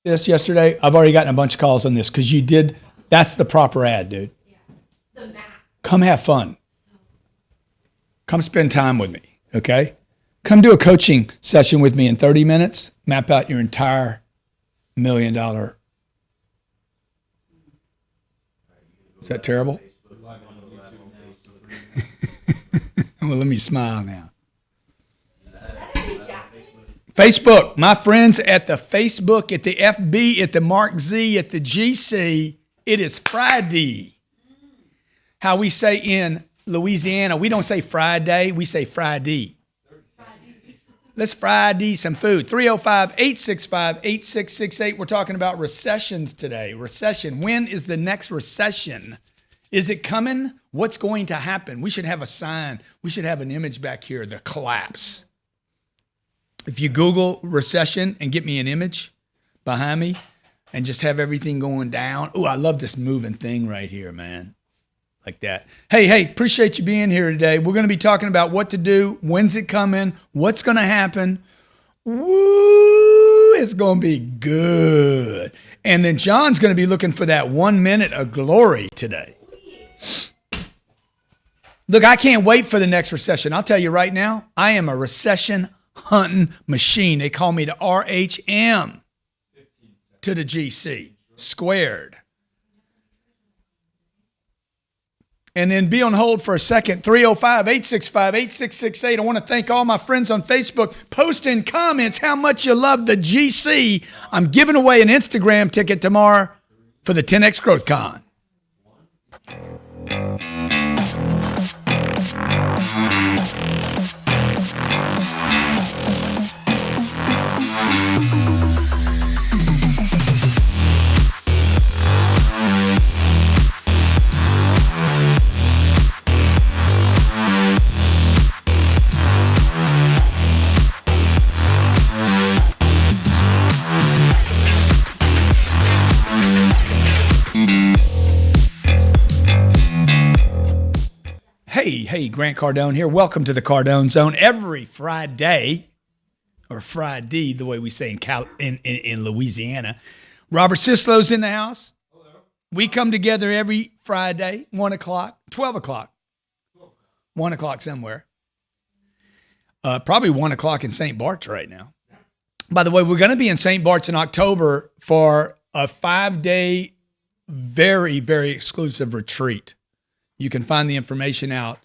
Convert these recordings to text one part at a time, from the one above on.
this yesterday? I've already gotten a bunch of calls on this because you did. That's the proper ad, dude. The map. Come have fun. Come spend time with me, okay? Come do a coaching session with me in 30 minutes. Map out your entire $1 million. Is that terrible? Well, let me smile now. Facebook, my friends at the Facebook, at the FB, at the Mark Z, at the GC, it is Friday. How we say in Louisiana, we don't say Friday, we say Friday. Let's Friday some food. 305-865-8668. We're talking about recessions today. Recession. When is the next recession? Is it coming? What's going to happen? We should have a sign. We should have an image back here, the collapse. If you Google recession and get me an image behind me and just have everything going down. Oh, I love this moving thing right here, man. Like that. Hey, appreciate you being here today. We're going to be talking about what to do, when's it coming, what's going to happen. Woo, it's going to be good. And then John's going to be looking for that 1 minute of glory today. Look, I can't wait for the next recession. I'll tell you right now, I am a recession hunting machine. They call me the RHM to the GC squared. And then be on hold for a second, 305-865-8668. I want to thank all my friends on Facebook. Post in comments how much you love the GC. I'm giving away an Instagram ticket tomorrow for the 10X Growth Con. Hey, Grant Cardone here. Welcome to the Cardone Zone. Every Friday, or Friday, the way we say in Louisiana, Robert Sislow's in the house. Hello. We come together every Friday, 1 o'clock, 12 o'clock, 1 o'clock somewhere. Probably 1 o'clock in St. Bart's right now. By the way, we're going to be in St. Bart's in October for a 5-day, very, very exclusive retreat. You can find the information out.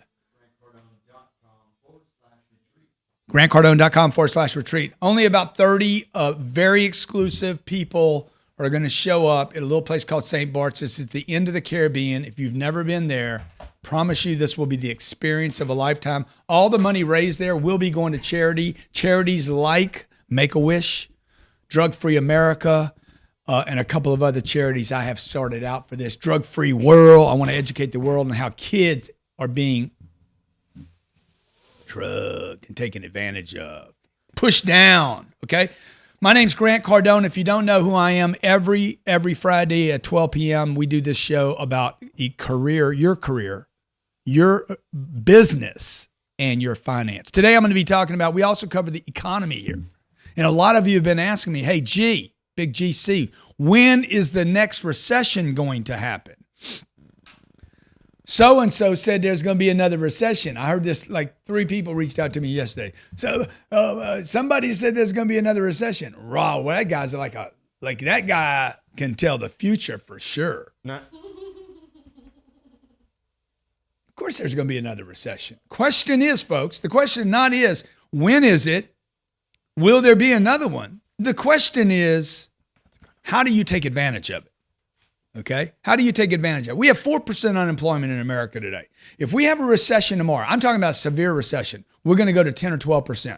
GrantCardone.com/retreat. Only about 30 very exclusive people are going to show up at a little place called St. Bart's. It's at the end of the Caribbean. If you've never been there, promise you this will be the experience of a lifetime. All the money raised there will be going to charity. Charities like Make-A-Wish, Drug-Free America, and a couple of other charities I have sorted out for this. Drug-Free World. I want to educate the world on how kids are being drugged and taken advantage of. Pushed down, okay? My name's Grant Cardone. If you don't know who I am, every Friday at 12 p.m., we do this show about your business, and your finance. Today I'm going to be talking about, we also cover the economy here. And a lot of you have been asking me, hey, Big GC, when is the next recession going to happen? So-and-so said there's going to be another recession. I heard this, like 3 people reached out to me yesterday. So somebody said there's going to be another recession. Raw, well, that guy's like that guy can tell the future for sure. Of course there's going to be another recession. Question is, folks, the question not is, when is it? Will there be another one? The question is, how do you take advantage of it? Okay? How do you take advantage of it? We have 4% unemployment in America today. If we have a recession tomorrow, I'm talking about a severe recession, we're going to go to 10 or 12%.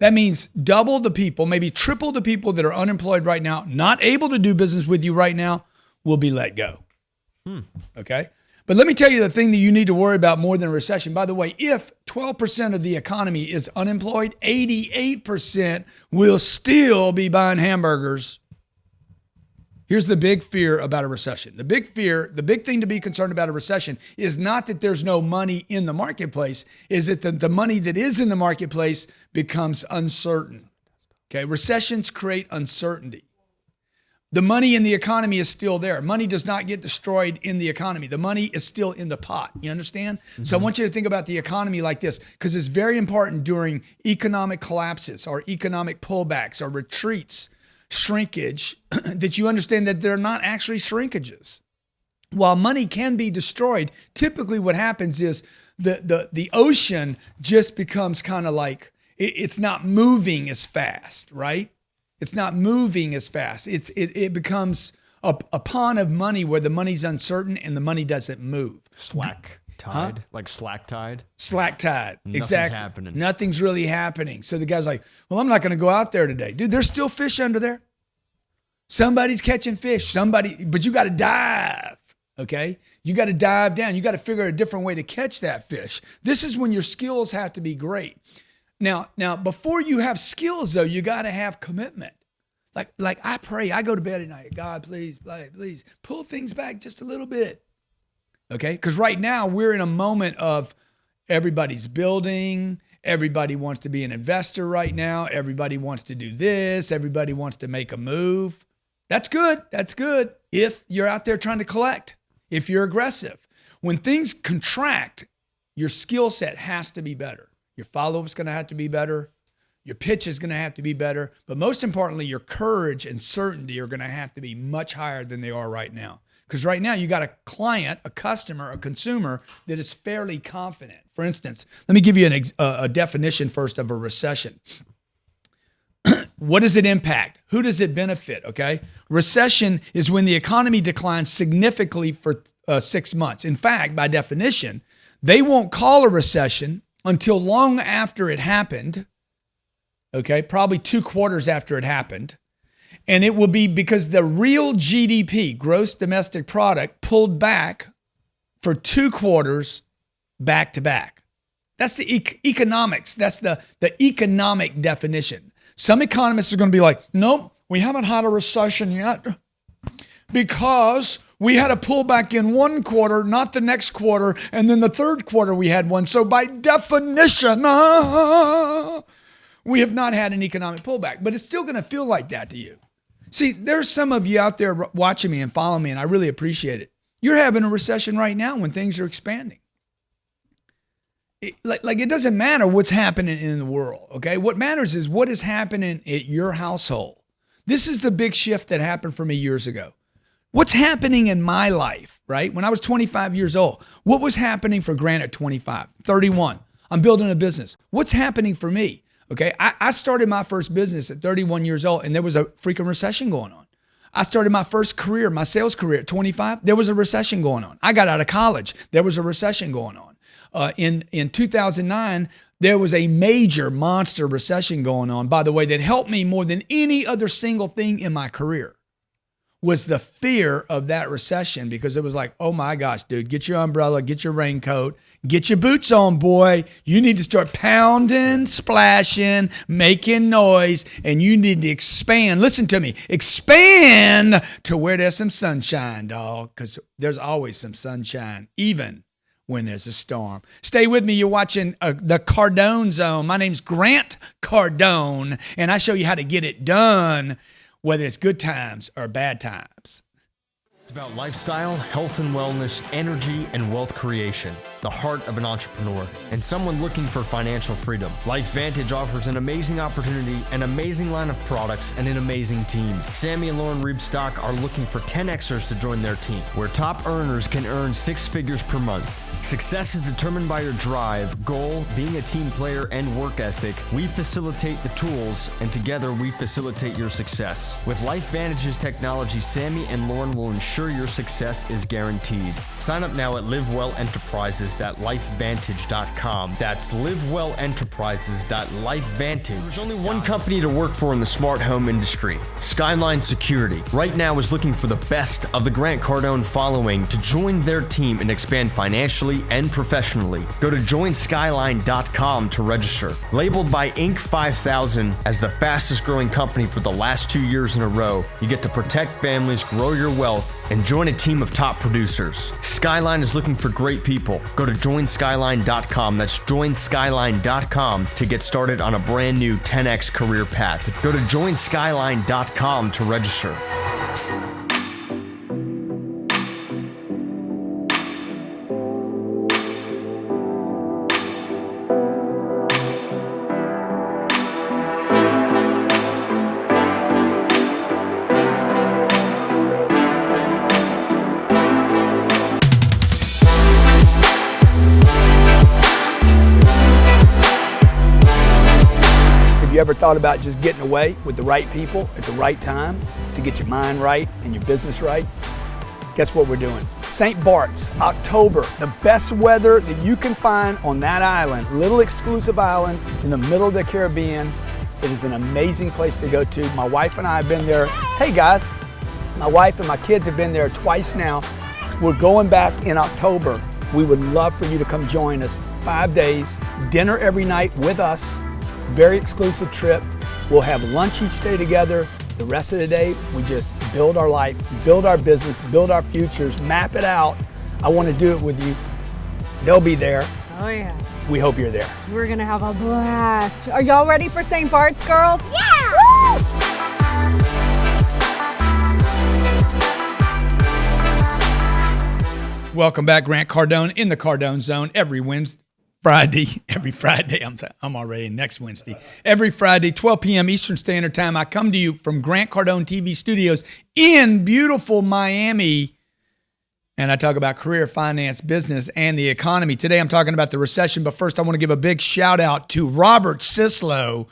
That means double the people, maybe triple the people that are unemployed right now, not able to do business with you right now, will be let go. Okay? But let me tell you the thing that you need to worry about more than a recession. By the way, if 12% of the economy is unemployed, 88% will still be buying hamburgers. Here's the big fear about a recession. The big thing to be concerned about a recession is not that there's no money in the marketplace, is that the money that is in the marketplace becomes uncertain. Okay, recessions create uncertainty. The money in the economy is still there. Money does not get destroyed in the economy. The money is still in the pot. You understand? Mm-hmm. So I want you to think about the economy like this, because it's very important during economic collapses or economic pullbacks or retreats, shrinkage, that you understand that they're not actually shrinkages. While money can be destroyed, typically what happens is the ocean just becomes kind of like, it's not moving as fast, right? It's not moving as fast. It becomes a pond of money where the money's uncertain and the money doesn't move. Slack tide, like slack tide? Slack tide, Nothing's exactly. happening. Nothing's really happening. So the guy's like, well, I'm not going to go out there today. Dude, there's still fish under there. Somebody's catching fish. But you got to dive, okay? You got to dive down. You got to figure out a different way to catch that fish. This is when your skills have to be great. Now, before you have skills, though, you got to have commitment. Like I pray, I go to bed at night. God, please pull things back just a little bit. Okay? Because right now we're in a moment of everybody's building. Everybody wants to be an investor right now. Everybody wants to do this. Everybody wants to make a move. That's good. That's good if you're out there trying to collect, if you're aggressive. When things contract, your skill set has to be better. Your follow-up is going to have to be better. Your pitch is going to have to be better. But most importantly, your courage and certainty are going to have to be much higher than they are right now. Because right now, you got a client, a customer, a consumer that is fairly confident. For instance, let me give you a definition first of a recession. What does it impact? Who does it benefit? Okay. Recession is when the economy declines significantly for 6 months. In fact, by definition, they won't call a recession until long after it happened, okay, probably 2 quarters after it happened. And it will be because the real GDP, gross domestic product, pulled back for 2 quarters back to back. That's the economics. That's the economic definition. Some economists are going to be like, nope, we haven't had a recession yet because we had a pullback in 1 quarter, not the next quarter, and then the third quarter we had one. So by definition, we have not had an economic pullback, but it's still going to feel like that to you. See, there's some of you out there watching me and following me, and I really appreciate it. You're having a recession right now when things are expanding. It doesn't matter what's happening in the world, okay? What matters is what is happening at your household. This is the big shift that happened for me years ago. What's happening in my life, right? When I was 25 years old, what was happening for Grant at 25, 31? I'm building a business. What's happening for me? Okay, I started my first business at 31 years old, and there was a freaking recession going on. I started my first career, my sales career at 25. There was a recession going on. I got out of college. There was a recession going on. In 2009, there was a major monster recession going on, by the way, that helped me more than any other single thing in my career. Was the fear of that recession, because it was like, oh my gosh, dude, get your umbrella, get your raincoat, get your boots on, boy. You need to start pounding, splashing, making noise, and you need to expand. Listen to me, expand to where there's some sunshine, dog, because there's always some sunshine, even when there's a storm. Stay with me. You're watching the Cardone Zone. My name's Grant Cardone, and I show you how to get it done, whether it's good times or bad times. It's about lifestyle, health and wellness, energy, and wealth creation. The heart of an entrepreneur and someone looking for financial freedom. LifeVantage offers an amazing opportunity, an amazing line of products, and an amazing team. Sammy and Lauren Reebstock are looking for 10Xers to join their team, where top earners can earn 6 figures per month. Success is determined by your drive, goal, being a team player, and work ethic. We facilitate the tools, and together we facilitate your success. With LifeVantage's technology, Sammy and Lauren will ensure your success is guaranteed. Sign up now at livewellenterprises.lifevantage.com. That's livewellenterprises.lifevantage. There's only one company to work for in the smart home industry, Skyline Security. Right now is looking for the best of the Grant Cardone following to join their team and expand financially and professionally. Go to joinskyline.com to register. Labeled by Inc. 5000 as the fastest growing company for the last 2 years in a row, you get to protect families, grow your wealth, and join a team of top producers. Skyline is looking for great people. Go to joinskyline.com. That's joinskyline.com to get started on a brand new 10x career path. Go to joinskyline.com to register. You ever thought about just getting away with the right people at the right time to get your mind right and your business right? Guess what we're doing? St. Bart's, October, the best weather that you can find on that island, little exclusive island in the middle of the Caribbean. It is an amazing place to go to. My wife and I have been there. Hey guys, my wife and my kids have been there twice now. We're going back in October. We would love for you to come join us. 5 days, dinner every night with us. Very exclusive trip. We'll have lunch each day together. The rest of the day, we just build our life, build our business, build our futures, map it out. I want to do it with you. They'll be there. Oh yeah. We hope you're there. We're gonna have a blast. Are y'all ready for St. Bart's, girls? Yeah! Woo! Welcome back, Grant Cardone in the Cardone Zone every Friday, I'm already next Wednesday. Every Friday, 12 p.m. Eastern Standard Time, I come to you from Grant Cardone TV studios in beautiful Miami, and I talk about career, finance, business, and the economy. Today, I'm talking about the recession, but first, I want to give a big shout out to Robert Sislow,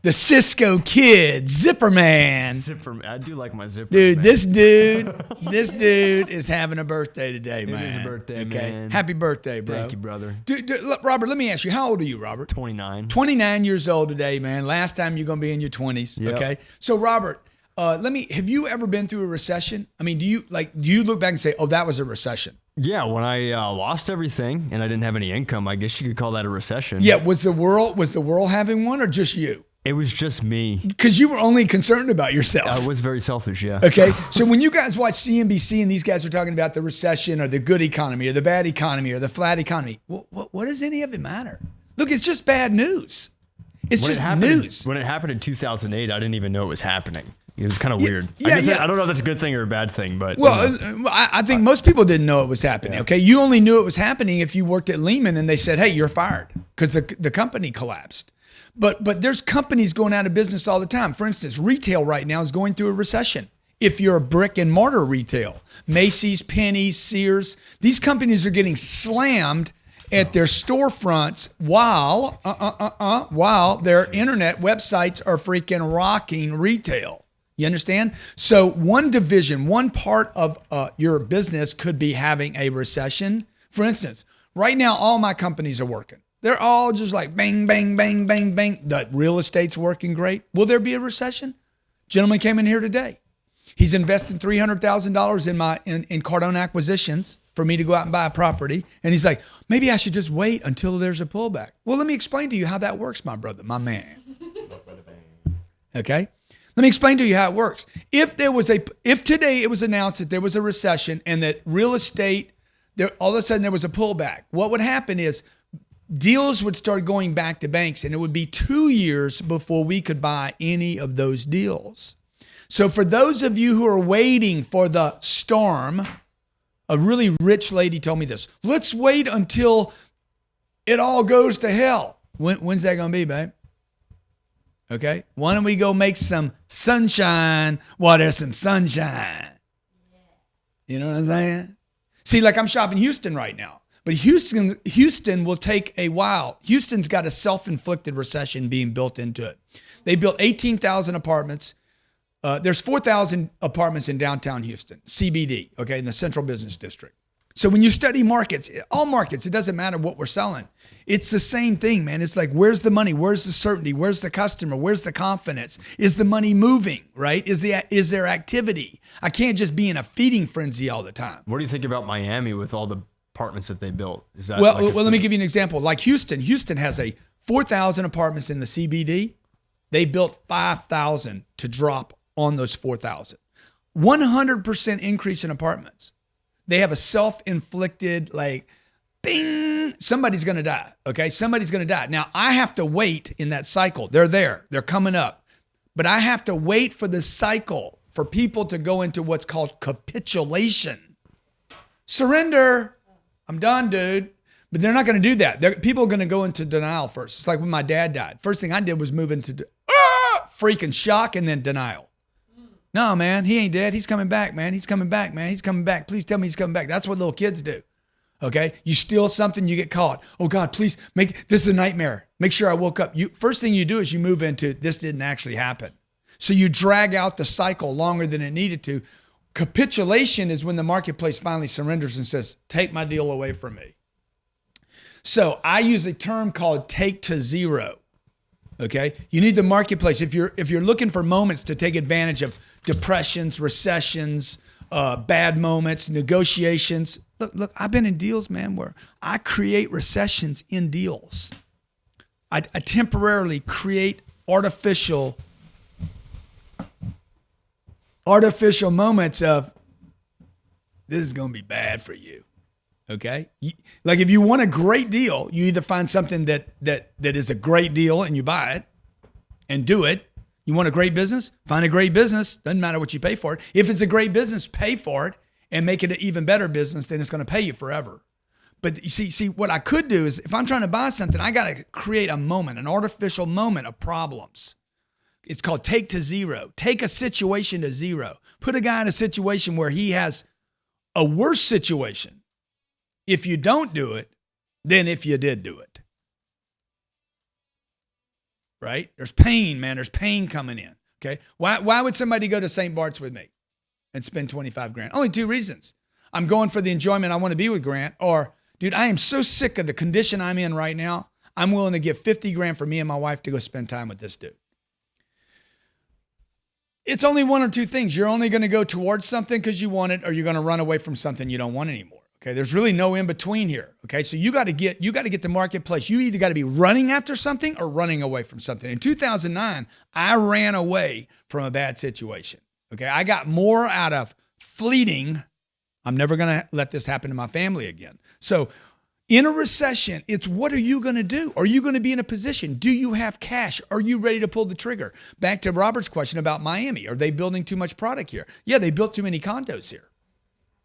the Cisco Kid, Zipper Man. I do like my zipper. Dude, man. this dude is having a birthday today, man. It is a birthday, man. Happy birthday, bro. Thank you, brother. Dude, look, Robert, let me ask you, how old are you, Robert? 29. 29 years old today, man. Last time you're going to be in your 20s, Yep. okay? So, Robert, have you ever been through a recession? I mean, do you look back and say, oh, that was a recession? Yeah, when I lost everything and I didn't have any income, I guess you could call that a recession. Yeah, was the world having one or just you? It was just me. Because you were only concerned about yourself. I was very selfish, yeah. Okay, so when you guys watch CNBC and these guys are talking about the recession or the good economy or the bad economy or the flat economy, what does any of it matter? Look, it's just bad news. It's just news. When it happened in 2008, I didn't even know it was happening. It was kind of weird. Yeah, I don't know if that's a good thing or a bad thing, but well, I think most people didn't know it was happening. Yeah. Okay, you only knew it was happening if you worked at Lehman and they said, "Hey, you're fired," because the company collapsed. But there's companies going out of business all the time. For instance, retail right now is going through a recession. If you're a brick and mortar retail, Macy's, Penny's, Sears, these companies are getting slammed at their storefronts while their internet websites are freaking rocking retail. You understand? So one division, one part of your business could be having a recession. For instance, right now, all my companies are working. They're all just like bang, bang, bang, bang, bang. The real estate's working great. Will there be a recession? Gentleman came in here today. He's invested $300,000 in Cardone acquisitions for me to go out and buy a property. And he's like, maybe I should just wait until there's a pullback. Well, let me explain to you how that works, my brother, my man. Okay? Let me explain to you how it works. If today it was announced that there was a recession and that real estate, all of a sudden there was a pullback, what would happen is deals would start going back to banks, and it would be 2 years before we could buy any of those deals. So for those of you who are waiting for the storm, a really rich lady told me this. Let's wait until it all goes to hell. When's that going to be, babe? Okay. Why don't we go make some sunshine while there's some sunshine? You know what I'm saying? See, like I'm shopping Houston right now. But Houston will take a while. Houston's got a self-inflicted recession being built into it. They built 18,000 apartments. There's 4,000 apartments in downtown Houston, CBD, okay, in the Central Business District. So when you study markets, all markets, it doesn't matter what we're selling. It's the same thing, man. It's like, where's the money? Where's the certainty? Where's the customer? Where's the confidence? Is the money moving, right? Is there activity? I can't just be in a feeding frenzy all the time. What do you think about Miami with all the apartments that they built? Is that well, let me give you an example. Like Houston has a 4,000 apartments in the CBD. They built 5,000 to drop on those 4,000. 100% increase in apartments. They have a self-inflicted, like, bing, somebody's going to die. Okay. Somebody's going to die. Now I have to wait in that cycle. They're there. They're coming up. But I have to wait for the cycle for people to go into what's called capitulation. Surrender. I'm done, dude. But they're not going to do that. People are going to go into denial first. It's like when my dad died. First thing I did was move into freaking shock and then denial. No, man, he ain't dead. He's coming back, man. He's coming back, man. He's coming back. Please tell me he's coming back. That's what little kids do. Okay? You steal something, you get caught. Oh, God, please, this is a nightmare. Make sure I woke up. First thing you do is you move into this didn't actually happen. So you drag out the cycle longer than it needed to. Capitulation is when the marketplace finally surrenders and says, take my deal away from me. So I use a term called take to zero. Okay? You need the marketplace. If you're looking for moments to take advantage of depressions, recessions, bad moments, negotiations. Look, I've been in deals, man, where I create recessions in deals. I temporarily create artificial moments of this is going to be bad for you. Okay? Like if you want a great deal, you either find something that is a great deal and you buy it and do it. You want a great business? Find a great business. Doesn't matter what you pay for it. If it's a great business, pay for it and make it an even better business, then it's going to pay you forever. But you see, what I could do is if I'm trying to buy something, I got to create a moment, an artificial moment of problems. It's called take to zero. Take a situation to zero. Put a guy in a situation where he has a worse situation if you don't do it than if you did do it. Right? There's pain, man. There's pain coming in. Okay. Why would somebody go to St. Bart's with me and spend $25,000? Only two reasons. I'm going for the enjoyment. I want to be with Grant. Or, dude, I am so sick of the condition I'm in right now. I'm willing to give $50,000 for me and my wife to go spend time with this dude. It's only one or two things. You're only going to go towards something because you want it, or you're going to run away from something you don't want anymore. Okay, there's really no in between here. Okay, so you got to get the marketplace. You either got to be running after something or running away from something. In 2009, I ran away from a bad situation. Okay, I got more out of fleeting. I'm never going to let this happen to my family again. So in a recession, it's what are you going to do? Are you going to be in a position? Do you have cash? Are you ready to pull the trigger? Back to Robert's question about Miami. Are they building too much product here? Yeah, they built too many condos here.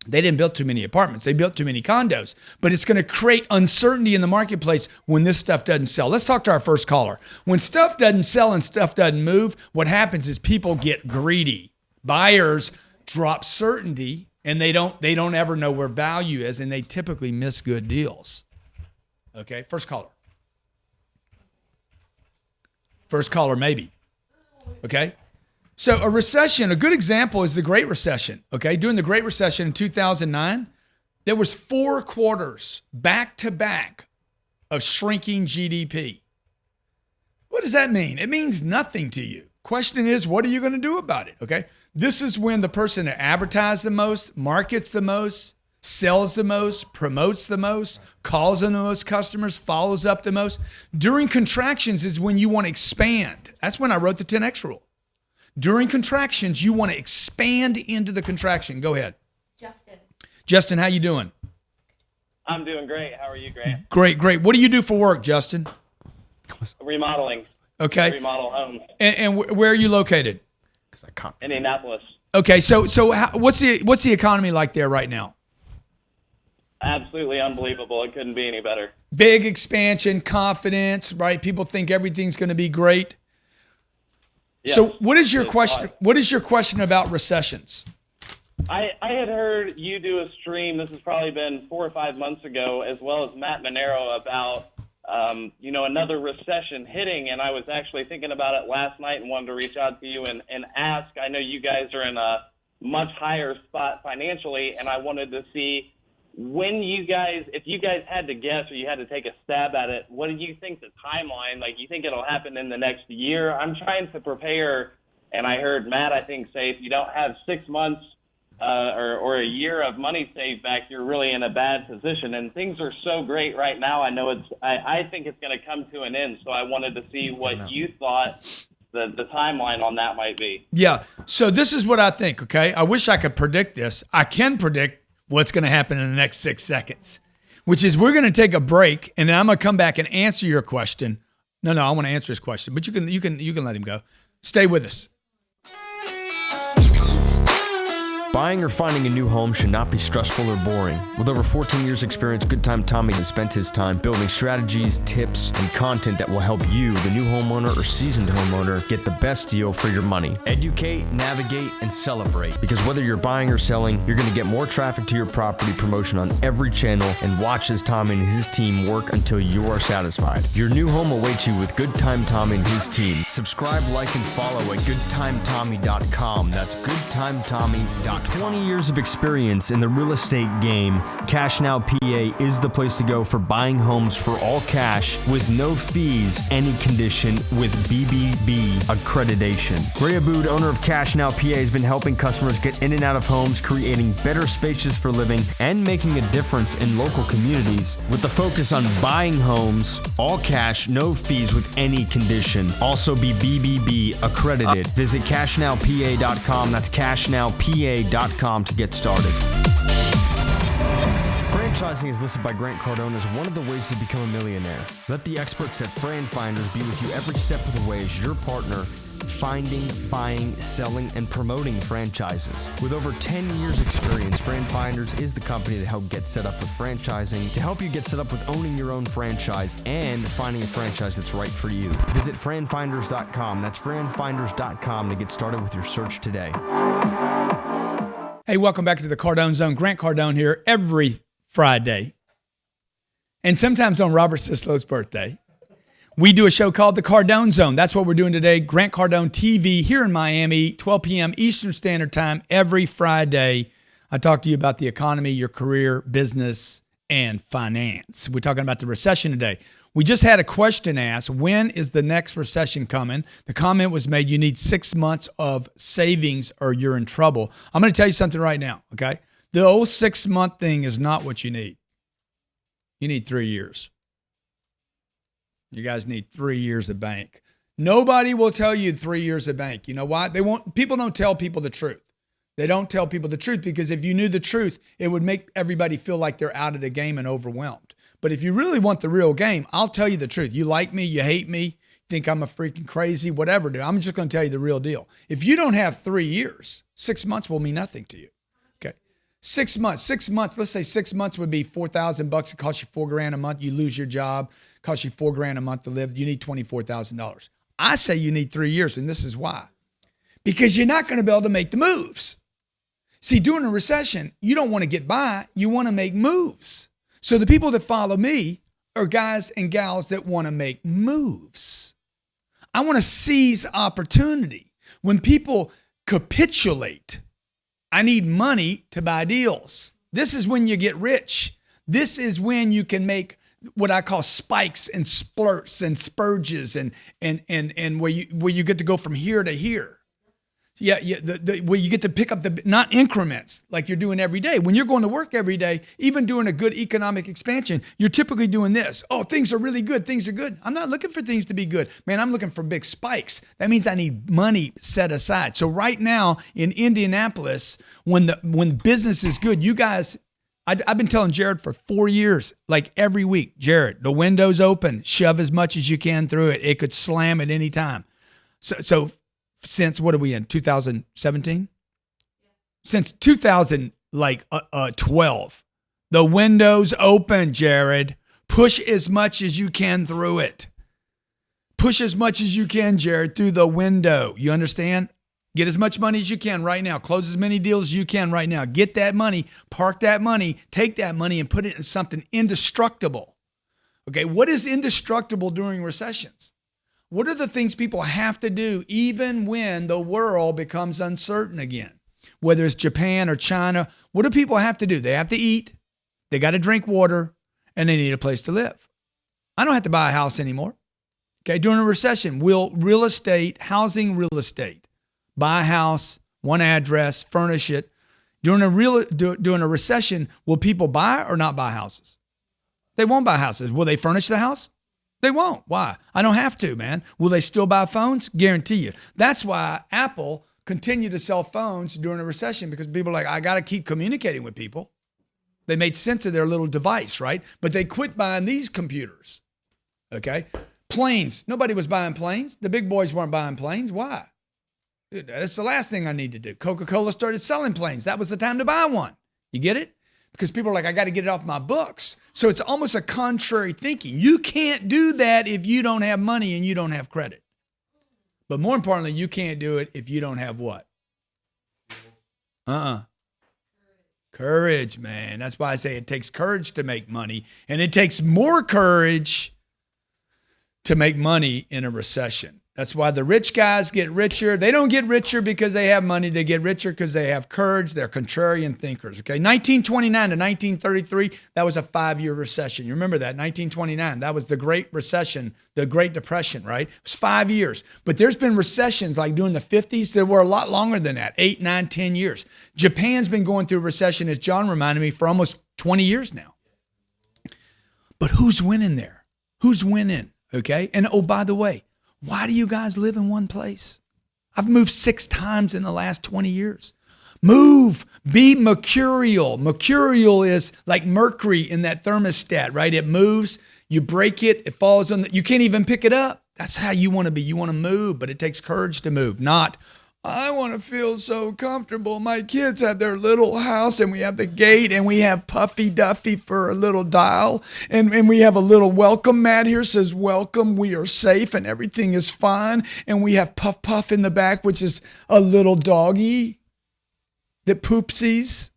They didn't build too many apartments. They built too many condos. But it's going to create uncertainty in the marketplace when this stuff doesn't sell. Let's talk to our first caller. When stuff doesn't sell and stuff doesn't move, what happens is people get greedy. Buyers drop certainty, and they don't ever know where value is, and they typically miss good deals. Okay, first caller. First caller, maybe. Okay? So a recession, a good example is the Great Recession. Okay, during the Great Recession in 2009, there was 4 quarters back to back of shrinking GDP. What does that mean? It means nothing to you. Question is, what are you going to do about it? Okay, this is when the person that advertises the most, markets the most, sells the most, promotes the most, calls on the most customers, follows up the most. During contractions is when you want to expand. That's when I wrote the 10X rule. During contractions, you want to expand into the contraction. Go ahead. Justin, how you doing? I'm doing great. How are you, Grant? Great. What do you do for work, Justin? Remodeling. Okay. Remodel homes. And where are you located? Indianapolis. Okay, so what's the economy like there right now? Absolutely unbelievable. It couldn't be any better. Big expansion, confidence, right? People think everything's going to be great. Yes. So what is your question? What is your question about recessions? I had heard you do a stream. This has probably been 4 or 5 months ago, as well as Matt Monero about another recession hitting. And I was actually thinking about it last night and wanted to reach out to you and ask. I know you guys are in a much higher spot financially, and I wanted to see when if you guys had to guess or you had to take a stab at it, what do you think the timeline, like you think it'll happen in the next year? I'm trying to prepare, and I heard Matt, I think, say if you don't have 6 months or a year of money saved back, you're really in a bad position. And things are so great right now. I know I think it's going to come to an end. So I wanted to see what you thought the timeline on that might be. Yeah. So this is what I think, okay? I wish I could predict this. I can predict what's going to happen in the next 6 seconds, which is we're going to take a break, and then I'm going to come back and answer your question. No, I want to answer his question, but you can let him go. Stay with us. Buying or finding a new home should not be stressful or boring. With over 14 years experience, Good Time Tommy has spent his time building strategies, tips, and content that will help you, the new homeowner or seasoned homeowner, get the best deal for your money. Educate, navigate, and celebrate. Because whether you're buying or selling, you're going to get more traffic to your property promotion on every channel, and watch as Tommy and his team work until you are satisfied. Your new home awaits you with Good Time Tommy and his team. Subscribe, like, and follow at goodtimetommy.com. That's goodtimetommy.com. 20 years of experience in the real estate game, Cash Now PA is the place to go for buying homes for all cash with no fees, any condition, with BBB accreditation. Ray Abood, owner of Cash Now PA, has been helping customers get in and out of homes, creating better spaces for living, and making a difference in local communities with the focus on buying homes, all cash, no fees, with any condition. Also be BBB accredited. Visit cashnowpa.com. That's cashnowpa.com to get started. Franchising is listed by Grant Cardone as one of the ways to become a millionaire. Let the experts at Fran Finders be with you every step of the way as your partner finding, buying, selling, and promoting franchises. With over 10 years experience, Fran Finders is the company to help get set up with franchising, to help you get set up with owning your own franchise and finding a franchise that's right for you. Visit franfinders.com. That's franfinders.com to get started with your search today. Hey, welcome back to the Cardone Zone. Grant Cardone here every Friday, and sometimes on Robert Sislow's birthday. We do a show called the Cardone Zone. That's what we're doing today. Grant Cardone TV here in Miami, 12 p.m. Eastern Standard Time every Friday. I talk to you about the economy, your career, business, and finance. We're talking about the recession today. We just had a question asked, when is the next recession coming? The comment was made, you need 6 months of savings or you're in trouble. I'm going to tell you something right now, okay? The old 6-month thing is not what you need. You need 3 years. You guys need 3 years of bank. Nobody will tell you 3 years of bank. You know why? People don't tell people the truth. They don't tell people the truth because if you knew the truth, it would make everybody feel like they're out of the game and overwhelmed. But if you really want the real game, I'll tell you the truth. You like me, you hate me, think I'm a freaking crazy, whatever, dude. I'm just going to tell you the real deal. If you don't have 3 years, 6 months will mean nothing to you. Okay. 6 months, let's say 6 months would be $4,000. It costs you $4,000 a month. You lose your job, costs you $4,000 a month to live. You need $24,000. I say you need 3 years, and this is why. Because you're not going to be able to make the moves. See, during a recession, you don't want to get by. You want to make moves. So the people that follow me are guys and gals that want to make moves. I want to seize opportunity. When people capitulate, I need money to buy deals. This is when you get rich. This is when you can make what I call spikes and splurts and spurges and where you get to go from here to here. Yeah, where you get to pick up not increments like you're doing every day. When you're going to work every day, even doing a good economic expansion, you're typically doing this. Oh, things are really good. Things are good. I'm not looking for things to be good. Man, I'm looking for big spikes. That means I need money set aside. So right now in Indianapolis, when business is good, you guys, I've been telling Jared for 4 years, like every week, Jared, the window's open. Shove as much as you can through it. It could slam at any time. So since, what are we in, 2017? Since 2012, the window's open, Jared. Push as much as you can through it. Push as much as you can, Jared, through the window. You understand? Get as much money as you can right now. Close as many deals as you can right now. Get that money, park that money, take that money and put it in something indestructible. Okay, what is indestructible during recessions? What are the things people have to do even when the world becomes uncertain again? Whether it's Japan or China, what do people have to do? They have to eat, they got to drink water, and they need a place to live. I don't have to buy a house anymore. Okay, during a recession, will real estate, housing real estate, buy a house, one address, furnish it. During a recession, will people buy or not buy houses? They won't buy houses. Will they furnish the house? They won't. Why? I don't have to, man. Will they still buy phones? Guarantee you. That's why Apple continued to sell phones during a recession, because people are like, I got to keep communicating with people. They made sense of their little device, right? But they quit buying these computers, okay? Planes. Nobody was buying planes. The big boys weren't buying planes. Why? Dude, that's the last thing I need to do. Coca-Cola started selling planes. That was the time to buy one. You get it? Because people are like, I got to get it off my books. So it's almost a contrary thinking. You can't do that if you don't have money and you don't have credit. But more importantly, you can't do it if you don't have what? Courage, man. That's why I say it takes courage to make money, and it takes more courage to make money in a recession. That's why the rich guys get richer. They don't get richer because they have money. They get richer because they have courage. They're contrarian thinkers, okay? 1929 to 1933, that was a 5-year recession. You remember that, 1929. That was the Great Recession, the Great Depression, right? It was 5 years. But there's been recessions like during the 50s that were a lot longer than that, 8, 9, 10 years. Japan's been going through a recession, as John reminded me, for almost 20 years now. But who's winning there? Who's winning, okay? And oh, by the way, why do you guys live in one place? I've moved 6 times in the last 20 years. Move. Be mercurial. Mercurial is like mercury in that thermostat, right? It moves. You break it. It falls on. You can't even pick it up. That's how you want to be. You want to move, but it takes courage to move. Not, I want to feel so comfortable. My kids have their little house, and we have the gate, and we have Puffy Duffy for a little dial, and we have a little welcome mat here says, welcome, we are safe, and everything is fine. And we have Puff Puff in the back, which is a little doggy that poopsies,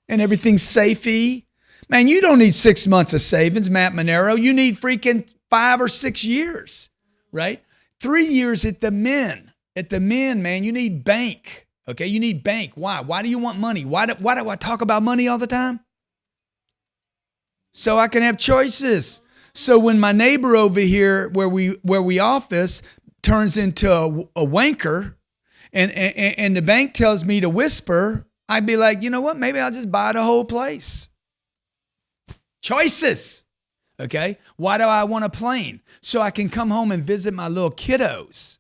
and everything's safey. Man, you don't need 6 months of savings, Matt Monero. You need freaking 5 or 6 years, right? 3 years at the min. At the min, man, you need bank. Okay, you need bank. Why? Why do you want money? Why do I talk about money all the time? So I can have choices. So when my neighbor over here where we office turns into a wanker and the bank tells me to whisper, I'd be like, you know what? Maybe I'll just buy the whole place. Choices. Okay? Why do I want a plane? So I can come home and visit my little kiddos.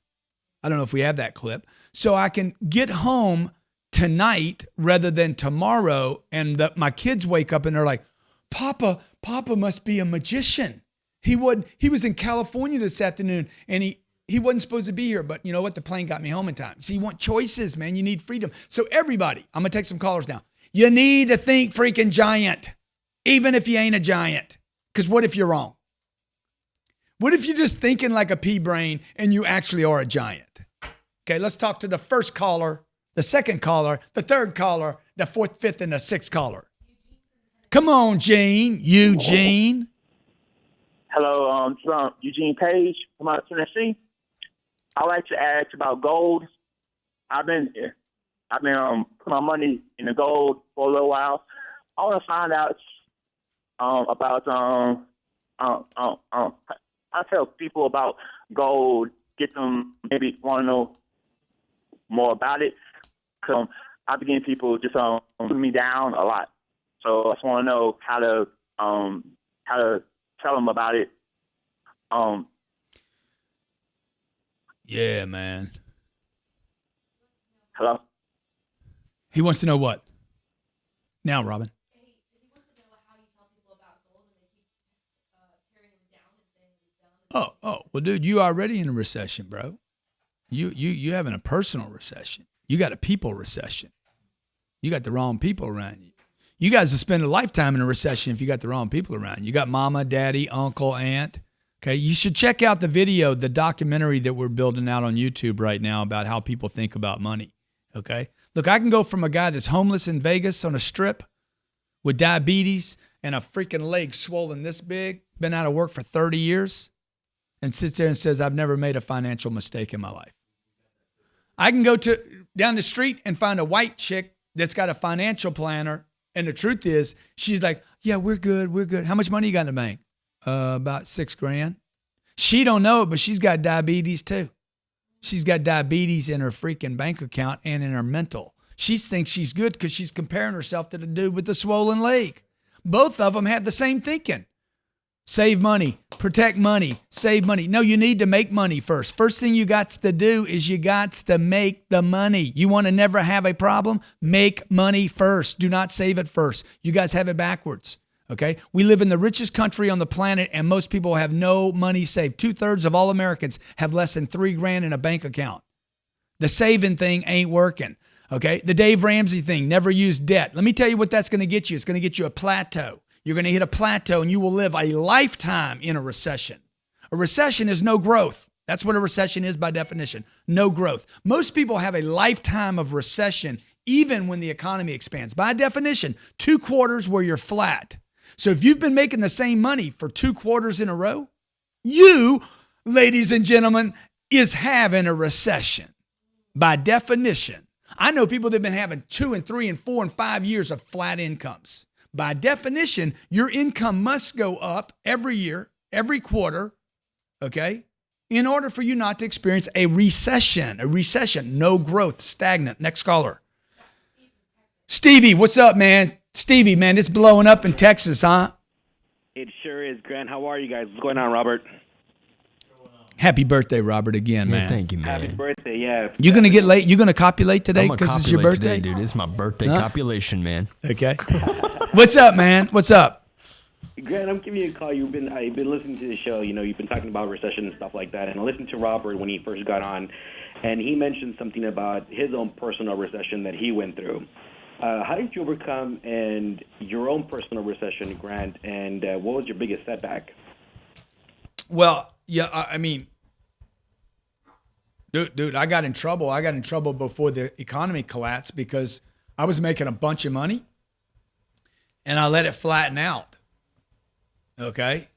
I don't know if we have that clip. So I can get home tonight rather than tomorrow. And my kids wake up and they're like, Papa must be a magician. He was in California this afternoon and he wasn't supposed to be here. But you know what? The plane got me home in time. So you want choices, man. You need freedom. So everybody, I'm going to take some callers now. You need to think freaking giant, even if you ain't a giant. Because what if you're wrong? What if you're just thinking like a pea brain and you actually are a giant? Okay, let's talk to the first caller, the second caller, the third caller, the fourth, fifth, and the sixth caller. Come on, Eugene. Hello, Eugene Page from out of Tennessee. I'd like to ask about gold. I've been putting my money in the gold for a little while. I want to find out about I tell people about gold, get them maybe want to know more about it. Cause I begin people just put me down a lot. So I just want to know how to tell them about it. Yeah, man. Hello? He wants to know what? Now, Robin. Oh, well, dude, you already in a recession, bro. You having a personal recession. You got a people recession. You got the wrong people around you. You guys will spend a lifetime in a recession if you got the wrong people around you. You got mama, daddy, uncle, aunt. Okay, you should check out the video, the documentary that we're building out on YouTube right now about how people think about money. Okay, look, I can go from a guy that's homeless in Vegas on a strip with diabetes and a freaking leg swollen this big, been out of work for 30 years, and sits there and says, I've never made a financial mistake in my life. I can go down the street and find a white chick that's got a financial planner, and the truth is, she's like, yeah, we're good. How much money you got in the bank? About $6,000. She don't know it, but she's got diabetes too. She's got diabetes in her freaking bank account and in her mental. She thinks she's good because she's comparing herself to the dude with the swollen leg. Both of them had the same thinking. Save money, protect money, save money. No, you need to make money first. First thing you got to do is you got to make the money. You want to never have a problem? Make money first. Do not save it first. You guys have it backwards. Okay? We live in the richest country on the planet, and most people have no money saved. 2/3 of all Americans have less than $3,000 in a bank account. The saving thing ain't working. Okay? The Dave Ramsey thing, never use debt. Let me tell you what that's going to get you. It's going to get you a plateau. You're going to hit a plateau, and you will live a lifetime in a recession. A recession is no growth. That's what a recession is by definition. No growth. Most people have a lifetime of recession even when the economy expands. By definition, 2 quarters where you're flat. So if you've been making the same money for 2 quarters in a row, you, ladies and gentlemen, is having a recession by definition. I know people that have been having 2 and 3 and 4 and 5 years of flat incomes. By definition, your income must go up every year, every quarter, okay, in order for you not to experience a recession. A recession, no growth, stagnant. Next caller. Stevie, what's up, man? Stevie, man, it's blowing up in Texas, huh? It sure is, Grant. How are you guys? What's going on, Robert? Happy birthday, Robert, again, man. Thank you, man. Happy birthday, yeah. You gonna get late? You gonna copulate today I'm gonna because it's your copulate birthday, today, dude. It's my birthday copulation, man. Okay. What's up, man? What's up? Grant, I'm giving you a call. I've been listening to the show. You know, you've been talking about recession and stuff like that. And I listened to Robert when he first got on, and he mentioned something about his own personal recession that he went through. How did you overcome your own personal recession, Grant? And what was your biggest setback? Well, yeah, I mean, dude, I got in trouble. I got in trouble before the economy collapsed because I was making a bunch of money and I let it flatten out. Okay?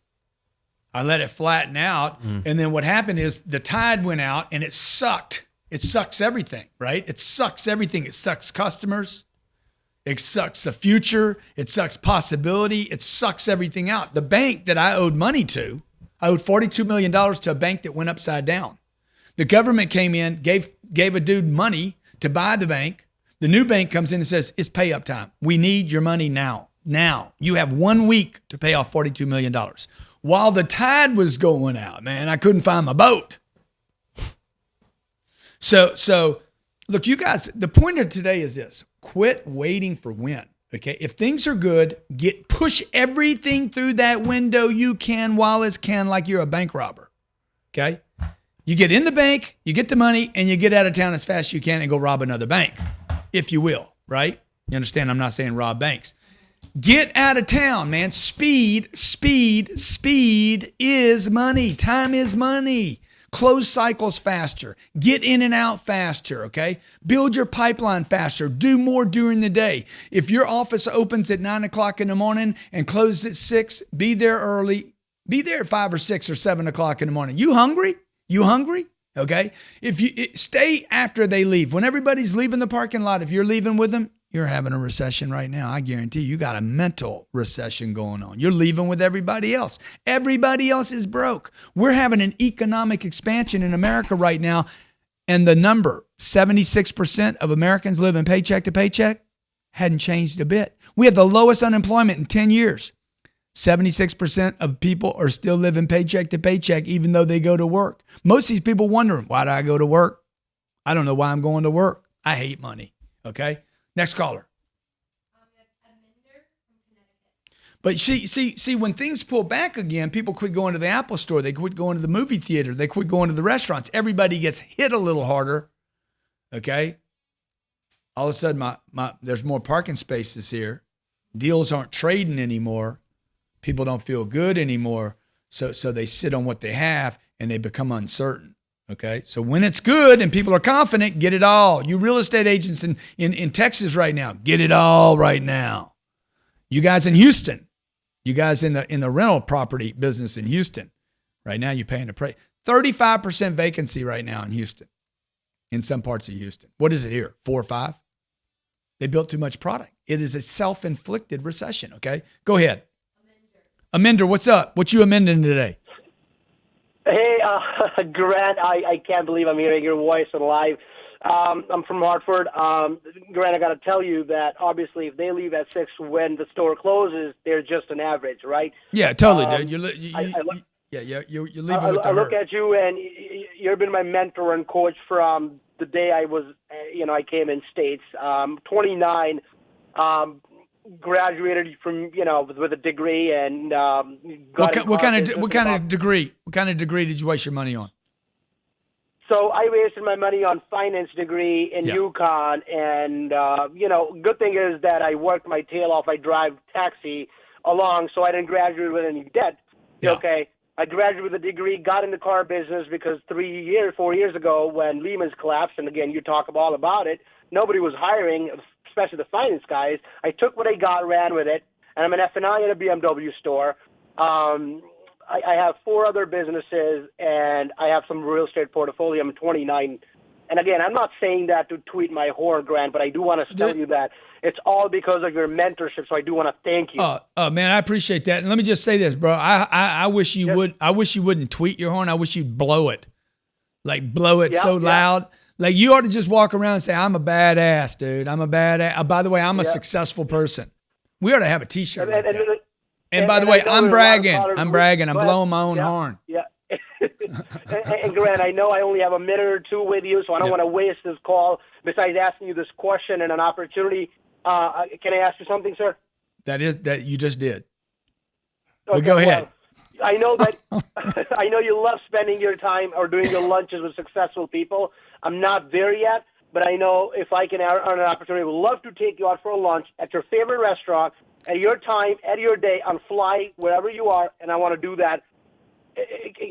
I let it flatten out. And then what happened is the tide went out and it sucked. It sucks everything, right? It sucks everything. It sucks customers. It sucks the future. It sucks possibility. It sucks everything out. The bank that I owed money to, I owed $42 million to a bank that went upside down. The government came in, gave a dude money to buy the bank. The new bank comes in and says, it's pay up time. We need your money now. Now. You have 1 week to pay off $42 million. While the tide was going out, man, I couldn't find my boat. So look, you guys, the point of today is this. Quit waiting for when. Okay? If things are good, push everything through that window you can while it's can, like you're a bank robber. Okay? You get in the bank, you get the money, and you get out of town as fast as you can and go rob another bank, if you will, right? You understand? I'm not saying rob banks. Get out of town, man. Speed is money. Time is money. Close cycles faster. Get in and out faster, okay? Build your pipeline faster. Do more during the day. If your office opens at 9 o'clock in the morning and closes at 6, be there early. Be there at 5 or 6 or 7 o'clock in the morning. You hungry? You hungry? Okay? If you stay after they leave. When everybody's leaving the parking lot, if you're leaving with them, you're having a recession right now. I guarantee you got a mental recession going on. You're leaving with everybody else. Everybody else is broke. We're having an economic expansion in America right now. And the number, 76% of Americans living paycheck to paycheck, hadn't changed a bit. We have the lowest unemployment in 10 years. 76% of people are still living paycheck to paycheck, even though they go to work. Most of these people wondering, why do I go to work? I don't know why I'm going to work. I hate money. Okay? Next caller. But see, when things pull back again, people quit going to the Apple store. They quit going to the movie theater. They quit going to the restaurants. Everybody gets hit a little harder. Okay? All of a sudden, there's more parking spaces here. Deals aren't trading anymore. People don't feel good anymore. So they sit on what they have and they become uncertain. Okay, so when it's good and people are confident, get it all. You real estate agents in Texas right now, get it all right now. You guys in Houston, you guys in the rental property business in Houston, right now you're paying the price. 35% vacancy right now in Houston, in some parts of Houston. What is it here? 4 or 5? They built too much product. It is a self-inflicted recession. Okay, go ahead. Amender, what's up? What you amending today? Hey, Grant, I can't believe I'm hearing your voice on live. I'm from Hartford. Grant, I got to tell you that obviously if they leave at 6 when the store closes, they're just an average, right? Yeah, totally, dude. You're leaving with the I look hurt. at you, and you've been my mentor and coach from the day I was, I came in States. 29, graduated from, with a degree, and What kind of degree? What kind of degree did you waste your money on? So I wasted my money on finance degree in UConn, and good thing is that I worked my tail off. I drive taxi along, so I didn't graduate with any debt. Yeah. Okay, I graduated with a degree, got in the car business because 4 years ago when Lehman's collapsed, and again you talk all about it, nobody was hiring, especially the finance guys. I took what I got, ran with it, and I'm an F&I at a BMW store. I have 4 other businesses, and I have some real estate portfolio. I'm 29. And again, I'm not saying that to tweet my horn, Grant, but I do want to tell you that it's all because of your mentorship, so I do want to thank you. Man, I appreciate that. And let me just say this, bro. I wish you would. I wish you wouldn't tweet your horn. I wish you'd blow it. Like, blow it so loud. Like, you ought to just walk around and say, I'm a badass, dude. I'm a badass. By the way, I'm a successful person. We ought to have a T-shirt like that. And by the way, I'm bragging. I'm blowing my own horn. Yeah. and Grant, I know I only have a minute or two with you, so I don't want to waste this call. Besides asking you this question and an opportunity, can I ask you something, sir? That you just did. Okay, but go ahead. Well, I know that I know you love spending your time or doing your lunches with successful people. I'm not there yet, but I know if I can earn an opportunity, I would love to take you out for a lunch at your favorite restaurant, at your time, at your day, on fly, wherever you are, and I want to do that.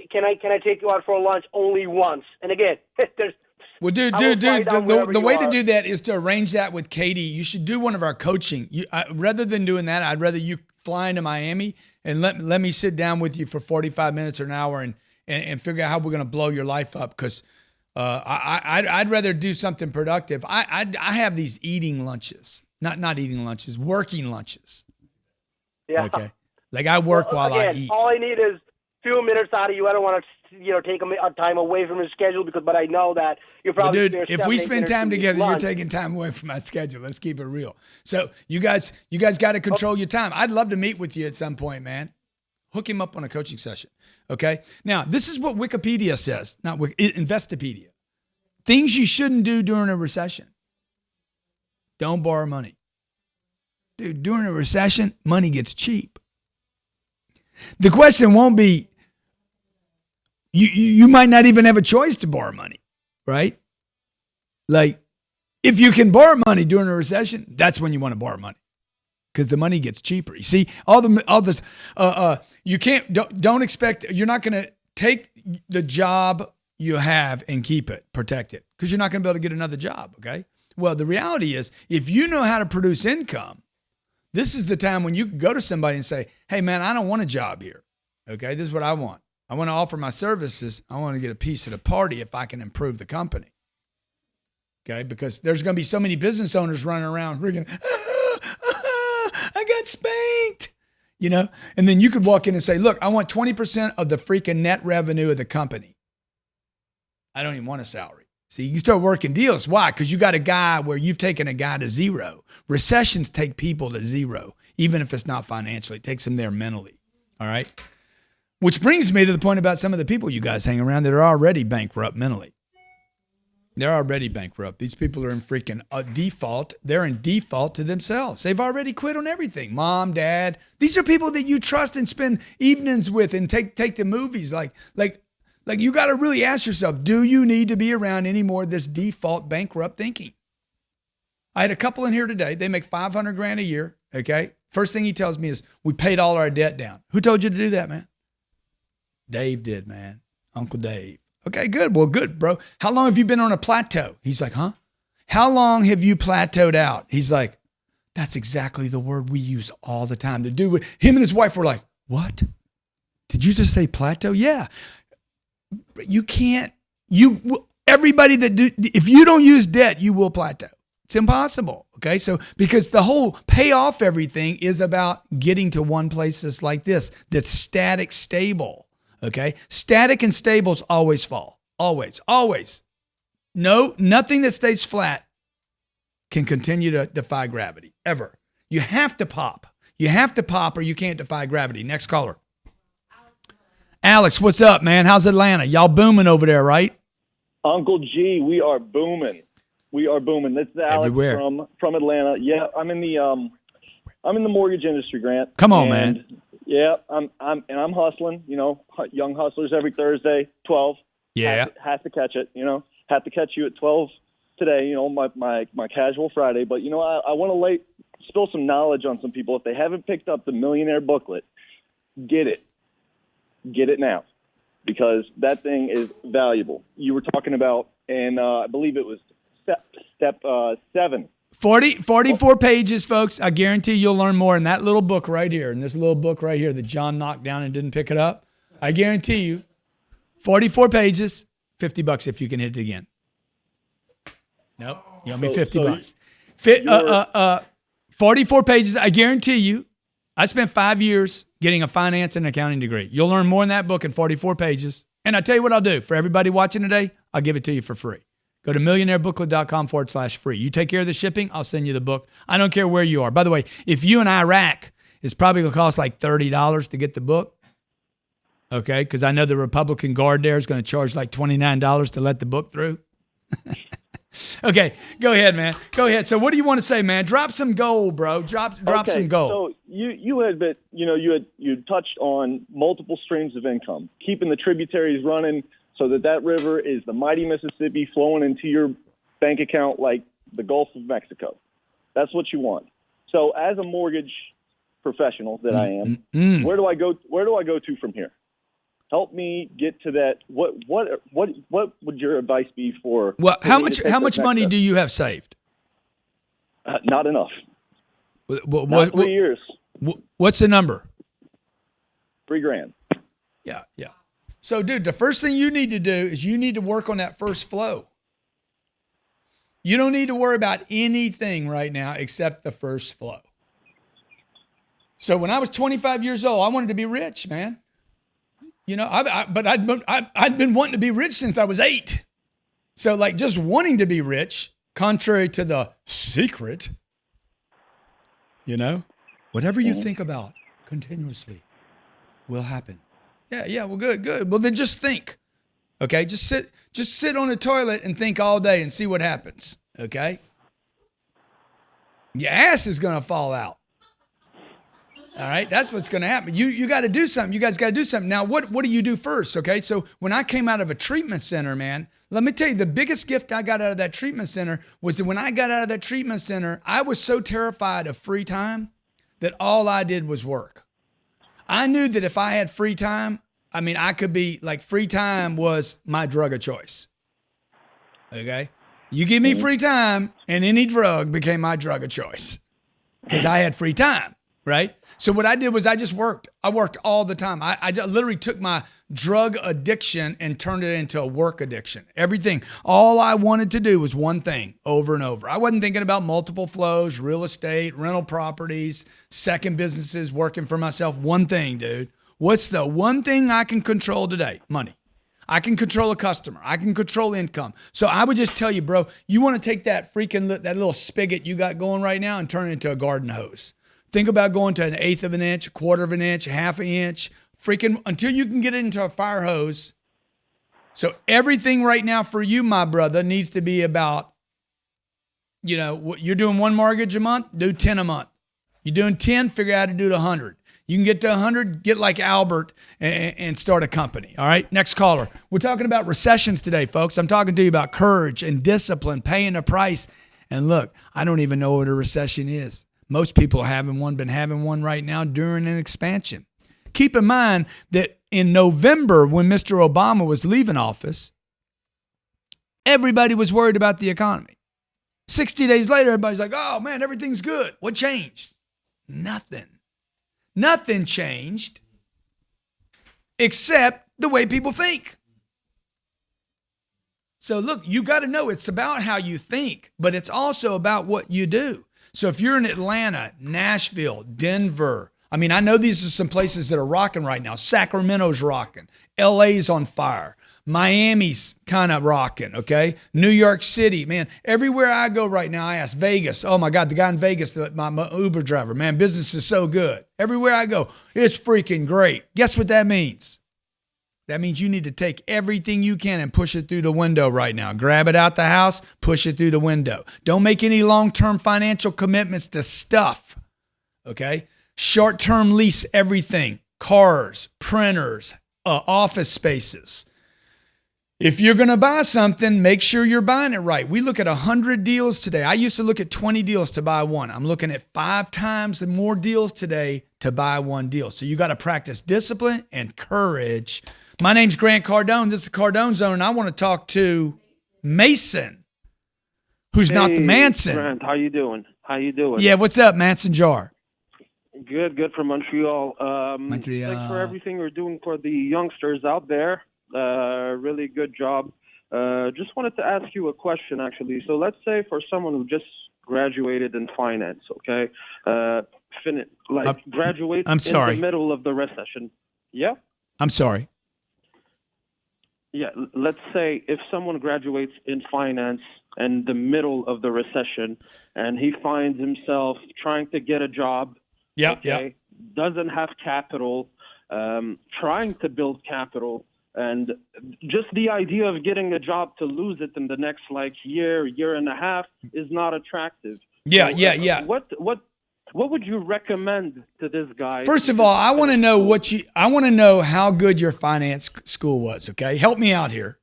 Can I take you out for a lunch only once? And again, there's well, dude, the way to do that is to arrange that with Katie. You should do one of our coaching. Rather than doing that, I'd rather you fly into Miami and let me sit down with you for 45 minutes or an hour and figure out how we're going to blow your life up. Because I'd rather do something productive. I have these eating lunches. Not eating lunches, working lunches. Yeah. Okay. Like, I work while I eat. All I need is a few minutes out of you. I don't want to, take a time away from your schedule but I know that you're probably. But dude, if we spend time together, you're taking time away from my schedule. Let's keep it real. So you guys got to control your time. I'd love to meet with you at some point, man. Hook him up on a coaching session. Okay. Now, this is what Wikipedia says, not Investopedia. Things you shouldn't do during a recession. Don't borrow money. Dude, during a recession, money gets cheap. The question won't be, you might not even have a choice to borrow money, right? Like, if you can borrow money during a recession, that's when you want to borrow money, because the money gets cheaper. You see, you don't expect, you're not going to take the job you have and keep it, protect it, because you're not going to be able to get another job, okay? Well, the reality is, if you know how to produce income, this is the time when you can go to somebody and say, hey, man, I don't want a job here. Okay, this is what I want. I want to offer my services. I want to get a piece of the party if I can improve the company. Okay, because there's going to be so many business owners running around rigging, I got spanked, And then you could walk in and say, look, I want 20% of the freaking net revenue of the company. I don't even want a salary. See, you start working deals. Why? Because you got a guy where you've taken a guy to zero. Recessions take people to zero, even if it's not financially. It takes them there mentally. All right? Which brings me to the point about some of the people you guys hang around that are already bankrupt mentally. They're already bankrupt. These people are in freaking default. They're in default to themselves. They've already quit on everything. Mom, dad. These are people that you trust and spend evenings with and take to movies. Like you got to really ask yourself, do you need to be around any more of this default bankrupt thinking? I had a couple in here today. They make $500,000 a year. Okay. First thing he tells me is, we paid all our debt down. Who told you to do that, man? Dave did, man. Uncle Dave. Okay, good. Well, good, bro. How long have you been on a plateau? He's like, huh? How long have you plateaued out? He's like, that's exactly the word we use all the time to do. Him and his wife were like, what? Did you just say plateau? Yeah. You can't, everybody if you don't use debt, you will plateau. It's impossible. Okay. So, because the whole pay off everything is about getting to one place that's like this, that's static, stable. Okay. Static and stables always fall. Always. No, nothing that stays flat can continue to defy gravity, ever. You have to pop. You have to pop or you can't defy gravity. Next caller. Alex, what's up, man? How's Atlanta? Y'all booming over there, right? Uncle G, we are booming. We are booming. This is Alex Everywhere. from Atlanta. Yeah, I'm in the mortgage industry, Grant. Come on, man. Yeah, I'm hustling. You know, young hustlers every Thursday, 12. Yeah. Has to catch it. You know, have to catch you at 12 today. You know, my casual Friday. But you know, I want to spill some knowledge on some people. If they haven't picked up the Millionaire booklet, get it now, because that thing is valuable. You were talking about, and I believe it was step 7. 44 pages, folks. I guarantee you'll learn more in that little book right here, in this little book right here that John knocked down and didn't pick it up. I guarantee you, 44 pages, $50 if you can hit it again. Nope, you owe me $50. 44 pages. I guarantee you. I spent 5 years getting a finance and accounting degree. You'll learn more in that book in 44 pages. And I tell you what I'll do. For everybody watching today, I'll give it to you for free. Go to millionairebooklet.com/free. You take care of the shipping, I'll send you the book. I don't care where you are. By the way, if you in Iraq, it's probably going to cost like $30 to get the book. Okay? Because I know the Republican Guard there is going to charge like $29 to let the book through. Okay, go ahead, man. Go ahead. So what do you want to say, man? Drop some gold, bro. Drop some gold. So you had been, you touched on multiple streams of income, keeping the tributaries running so that river is the mighty Mississippi flowing into your bank account like the Gulf of Mexico. That's what you want. So as a mortgage professional that I am, where do I go to from here? Help me get to that. What would your advice be for? Well, how much money do you have saved? Not enough. What 3 years. What's the number? $3,000. Yeah. So, dude, the first thing you need to do is you need to work on that first flow. You don't need to worry about anything right now except the first flow. So when I was 25 years old, I wanted to be rich, man. You know, I'd been wanting to be rich since I was 8. So like just wanting to be rich, contrary to the secret, you know, whatever you think about continuously will happen. Yeah. Well, good. Well, then just think. Okay. Just sit on the toilet and think all day and see what happens. Okay. Your ass is going to fall out. All right, that's what's going to happen. You got to do something. You guys got to do something. Now, what do you do first? Okay, so when I came out of a treatment center, man, let me tell you, the biggest gift I got out of that treatment center was that when I got out of that treatment center, I was so terrified of free time that all I did was work. I knew that if I had free time, I mean, I could be like, free time was my drug of choice. Okay, you give me free time, and any drug became my drug of choice because I had free time. Right? So what I did was I just worked. I worked all the time. I literally took my drug addiction and turned it into a work addiction. Everything. All I wanted to do was one thing over and over. I wasn't thinking about multiple flows, real estate, rental properties, second businesses, working for myself. One thing, dude. What's the one thing I can control today? Money. I can control a customer. I can control income. So I would just tell you, bro, you want to take that little spigot you got going right now and turn it into a garden hose. Think about going to 1/8 of an inch, 1/4 of an inch, 1/2 an inch, until you can get it into a fire hose. So everything right now for you, my brother, needs to be about, you know, you're doing 1 mortgage a month, do 10 a month. You're doing 10, figure out how to do to 100. You can get to 100, get like Albert and start a company. All right, next caller. We're talking about recessions today, folks. I'm talking to you about courage and discipline, paying a price. And look, I don't even know what a recession is. Most people been having one right now during an expansion. Keep in mind that in November, when Mr. Obama was leaving office, everybody was worried about the economy. 60 days later, everybody's like, oh man, everything's good. What changed? Nothing. Nothing changed except the way people think. So look, you got to know it's about how you think, but it's also about what you do. So if you're in Atlanta, Nashville, Denver, I mean, I know these are some places that are rocking right now. Sacramento's rocking. LA's on fire. Miami's kind of rocking, okay? New York City, man. Everywhere I go right now, I ask Vegas. Oh, my God, the guy in Vegas, my Uber driver, man, business is so good. Everywhere I go, it's freaking great. Guess what that means? That means you need to take everything you can and push it through the window right now. Grab it out the house, push it through the window. Don't make any long-term financial commitments to stuff, okay? Short-term lease everything. Cars, printers, office spaces. If you're going to buy something, make sure you're buying it right. We look at 100 deals today. I used to look at 20 deals to buy one. I'm looking at 5 times the more deals today to buy one deal. So you got to practice discipline and courage. My name's Grant Cardone. This is the Cardone Zone, and I want to talk to Mason, who's not the Manson. Grant, how you doing? Yeah, what's up, Manson Jar? Good from Montreal. Thanks for everything you're doing for the youngsters out there. Really good job. Just wanted to ask you a question, actually. So let's say for someone who just graduated in finance, okay, graduate in the middle of the recession. Yeah? I'm sorry. Yeah, let's say if someone graduates in finance in the middle of the recession and he finds himself trying to get a job, doesn't have capital, trying to build capital, and just the idea of getting a job to lose it in the next year and a half is not attractive. What would you recommend to this guy? First of all, I want to know how good your finance school was, okay? Help me out here.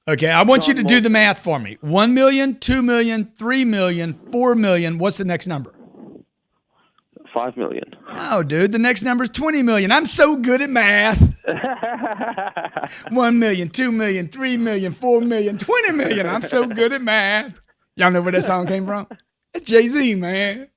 Okay, I want you to do the math for me. 1 million, 2 million, 3 million, 4 million. What's the next number? 5 million. No, dude, the next number is 20 million. I'm so good at math. 1 million, 2 million, 3 million, 4 million, 20 million. I'm so good at math. Y'all know where that song came from? It's Jay-Z, man.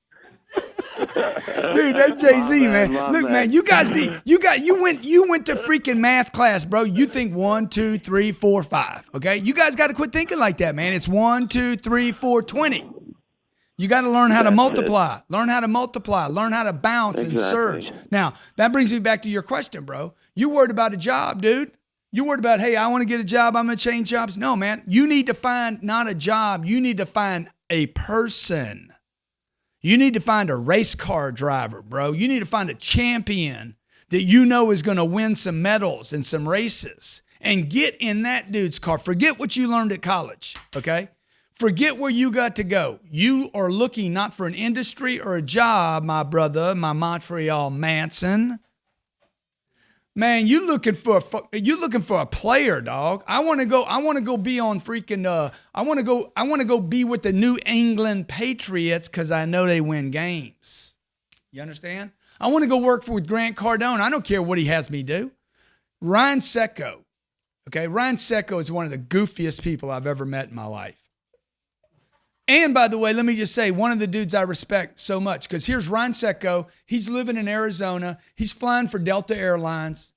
Dude, that's Jay-Z, man. Look, man, you went to freaking math class, bro. You think 1, 2, 3, 4, 5. Okay? You guys got to quit thinking like that, man. It's 1, 2, 3, 4, 20. You got to learn how to multiply. Learn how to bounce and surge. Now, that brings me back to your question, bro. You worried about a job, dude. You worried about, hey, I want to get a job. I'm going to change jobs. No, man. You need to find not a job. You need to find a person. You need to find a race car driver, bro. You need to find a champion that you know is going to win some medals and some races, and get in that dude's car. Forget what you learned at college, okay? Forget where you got to go. You are looking not for an industry or a job, my brother, my Montreal Manson. Man, you looking for a player, dog. I want to go be on freaking I want to go be with the New England Patriots cuz I know they win games. You understand? I want to go work with Grant Cardone. I don't care what he has me do. Ryan Secco. Okay? Ryan Secco is one of the goofiest people I've ever met in my life. And by the way, let me just say, one of the dudes I respect so much, because here's Ryan Secco. He's living in Arizona. He's flying for Delta Airlines.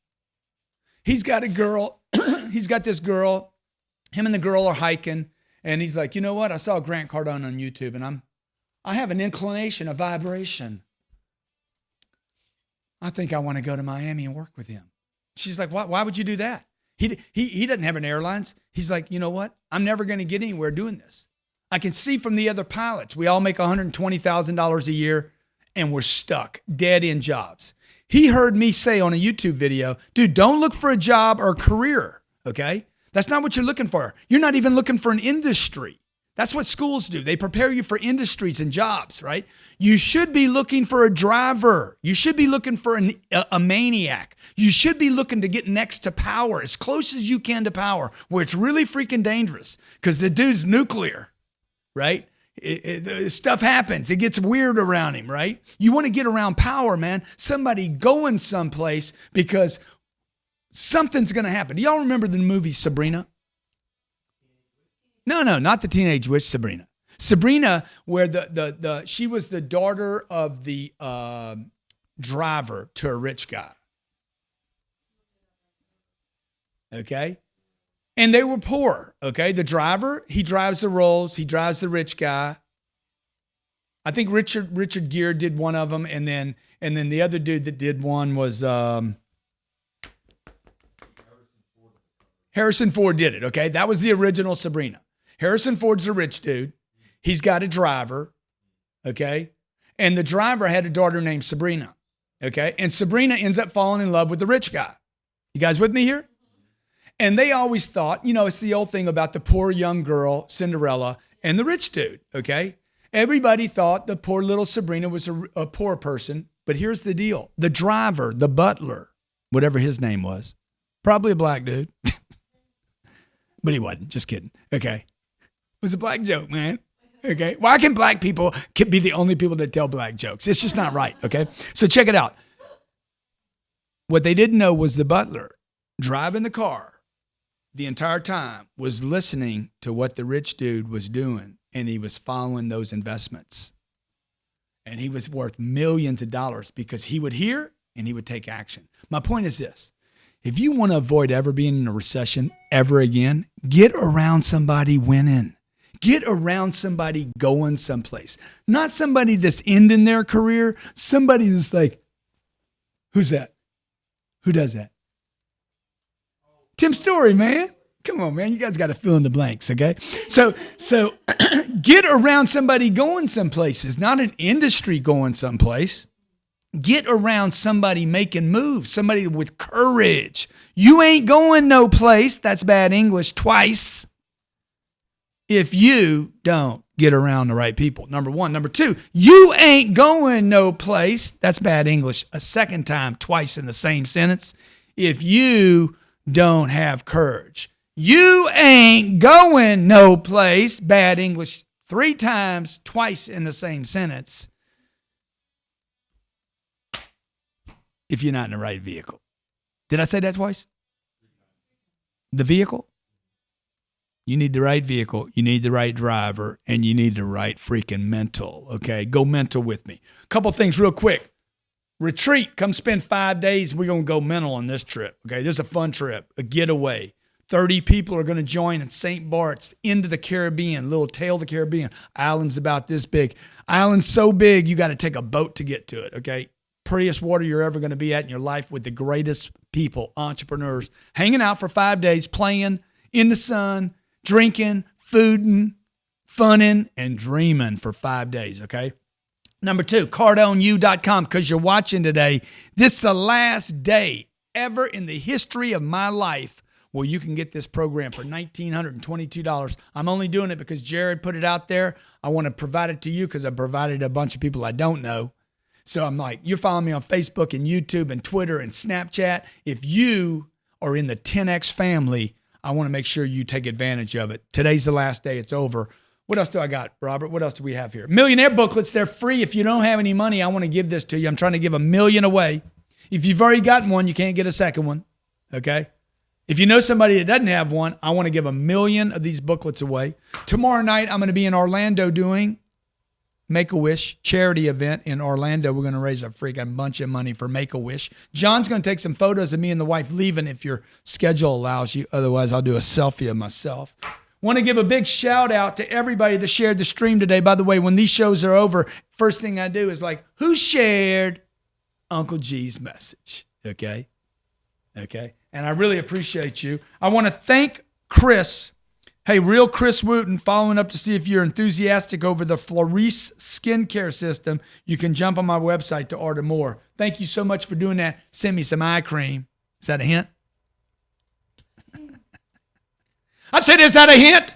He's got a girl. He's got this girl. Him and the girl are hiking. And he's like, you know what? I saw Grant Cardone on YouTube, and I have an inclination, a vibration. I think I want to go to Miami and work with him. She's like, why would you do that? He doesn't have an airlines. He's like, you know what? I'm never going to get anywhere doing this. I can see from the other pilots, we all make $120,000 a year and we're stuck, dead end jobs. He heard me say on a YouTube video, dude, don't look for a job or a career, okay? That's not what you're looking for. You're not even looking for an industry. That's what schools do. They prepare you for industries and jobs, right? You should be looking for a driver. You should be looking for a maniac. You should be looking to get next to power, as close as you can to power, where it's really freaking dangerous because the dude's nuclear. Right? Stuff happens. It gets weird around him, right? You want to get around power, man. Somebody going someplace because something's going to happen. Do y'all remember the movie Sabrina? No, not the Teenage Witch, Sabrina. Sabrina, where she was the daughter of the driver to a rich guy. Okay? And they were poor, okay? The driver, he drives the Rolls, he drives the rich guy. I think Richard Gere did one of them, and then the other dude that did one was Harrison Harrison Ford did it, okay? That was the original Sabrina. Harrison Ford's a rich dude. He's got a driver, okay? And the driver had a daughter named Sabrina, okay? And Sabrina ends up falling in love with the rich guy. You guys with me here? And they always thought, it's the old thing about the poor young girl, Cinderella, and the rich dude, okay? Everybody thought the poor little Sabrina was a poor person, but here's the deal. The driver, the butler, whatever his name was, probably a black dude, but he wasn't, just kidding, okay? It was a black joke, man, okay? Why can black people be the only people that tell black jokes? It's just not right, okay? So check it out. What they didn't know was the butler driving the car the entire time was listening to what the rich dude was doing, and he was following those investments. And he was worth millions of dollars because he would hear and he would take action. My point is this. If you want to avoid ever being in a recession ever again, get around somebody winning. Get around somebody going someplace. Not somebody that's ending their career, somebody that's like, who's that? Who does that? Tim Story, man. Come on, man. You guys got to fill in the blanks, okay? So get around somebody going some places, not an industry going someplace. Get around somebody making moves, somebody with courage. You ain't going no place, that's bad English, twice, if you don't get around the right people. Number one. Number two, you ain't going no place, that's bad English, a second time, twice in the same sentence, if you don't have courage. You ain't going no place, bad English, three times, twice in the same sentence, if you're not in the right vehicle. Did I say that twice? The vehicle? You need the right vehicle, you need the right driver, and you need the right freaking mental, okay? Go mental with me. A couple things real quick. Retreat, come spend 5 days. We're going to go mental on this trip, okay? This is a fun trip, a getaway. 30 people are going to join in St. Bart's, into the Caribbean, little tail of the Caribbean. Island's about this big. Island's so big, you got to take a boat to get to it, okay? Prettiest water you're ever going to be at in your life with the greatest people, entrepreneurs, hanging out for 5 days, playing in the sun, drinking, fooding, funning, and dreaming for 5 days, okay? Number two, CardoneU.com, because you're watching today. This is the last day ever in the history of my life where you can get this program for $1,922. I'm only doing it because Jared put it out there. I want to provide it to you because I provided a bunch of people I don't know. So I'm like, you're following me on Facebook and YouTube and Twitter and Snapchat. If you are in the 10X family, I want to make sure you take advantage of it. Today's the last day. It's over. What else do I got, Robert? What else do we have here? Millionaire booklets. They're free. If you don't have any money, I want to give this to you. I'm trying to give 1 million away. If you've already gotten one, you can't get a second one, okay? If you know somebody that doesn't have one, I want to give 1 million of these booklets away. Tomorrow night, I'm going to be in Orlando doing Make-A-Wish charity event in Orlando. We're going to raise a freaking bunch of money for Make-A-Wish. John's going to take some photos of me and the wife leaving if your schedule allows you. Otherwise, I'll do a selfie of myself. Want to give a big shout out to everybody that shared the stream today. By the way, when these shows are over, first thing I do is like, who shared Uncle G's message? Okay? And I really appreciate you. I want to thank Chris. Hey, real Chris Wooten, following up to see if you're enthusiastic over the Florice skincare system. You can jump on my website to order more. Thank you so much for doing that. Send me some eye cream. Is that a hint? I said, is that a hint?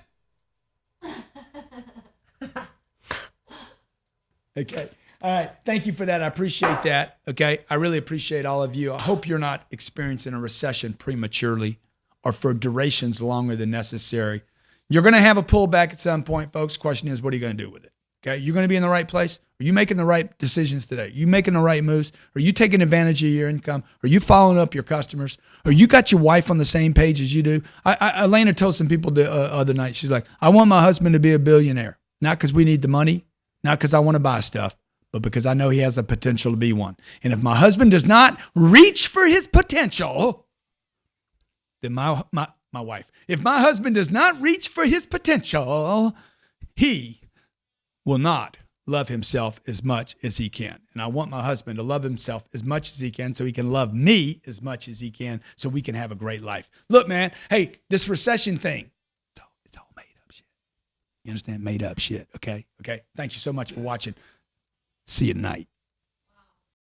Okay. All right. Thank you for that. I appreciate that. Okay. I really appreciate all of you. I hope you're not experiencing a recession prematurely or for durations longer than necessary. You're going to have a pullback at some point, folks. Question is, what are you going to do with it? Okay. You're going to be in the right place. Are you making the right decisions today? Are you making the right moves? Are you taking advantage of your income? Are you following up your customers? Or you got your wife on the same page as you do? Elena told some people the other night, she's like, I want my husband to be a billionaire. Not because we need the money, not because I want to buy stuff, but because I know he has the potential to be one. And if my husband does not reach for his potential, then my wife, if my husband does not reach for his potential, he will not love himself as much as he can. And I want my husband to love himself as much as he can so he can love me as much as he can so we can have a great life. Look, man, hey, this recession thing, it's all made up shit. You understand? Made up shit, okay? Okay. Thank you so much for watching. See you tonight.